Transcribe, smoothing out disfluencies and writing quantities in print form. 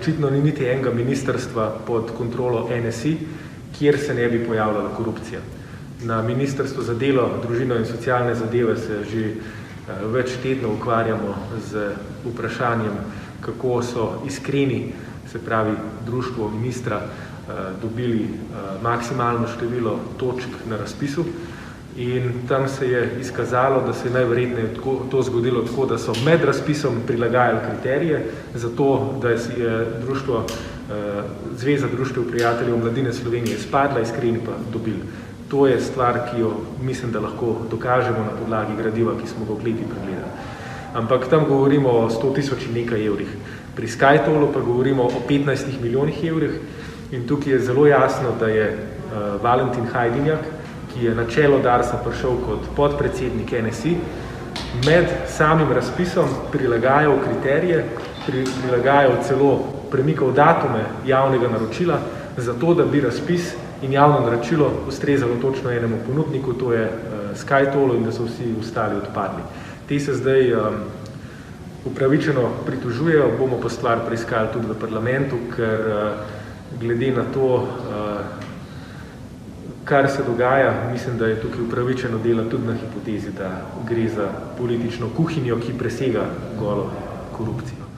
očitno ni niti enega ministrstva pod kontrolo NSI, kjer se ne bi pojavljala korupcija. Na Ministrstvu za delo, družino in socialne zadeve se že več tednov ukvarjamo z vprašanjem, kako so iskreni, se pravi društvo ministra, dobili maksimalno število točk na razpisu. In tam se je izkazalo, da se je najverjetneje to zgodilo tako, da so med razpisom prilagajali kriterije, zato da je Zveza društev prijateljev mladine Slovenije spadla, iskreni pa dobili. To je stvar, ki jo mislim, da lahko dokažemo na podlagi gradiva, ki smo ga v kleti pregledali. Ampak tam govorimo o 100 tisoč in nekaj evrih. Pri SkyTollu pa govorimo o 15 milijonih evrih in tukaj je zelo jasno, da je Valentin Hajdinjak, ki je na čelo Darsa prišel kot podpredsednik NSI, med samim razpisom prilagajal kriterije, prilagajal celo premikal datume javnega naročila, zato da bi razpis in javno naročilo ustrezalo točno enemu ponudniku, to je SkyTollu, in da so vsi ostali odpadli. Te se zdaj upravičeno pritožujejo, bomo pa stvar preiskali tudi v parlamentu, ker glede na to, kar se dogaja, mislim, da je tukaj upravičeno dela tudi na hipotezi, da gre za politično kuhinjo, ki presega golo korupcijo.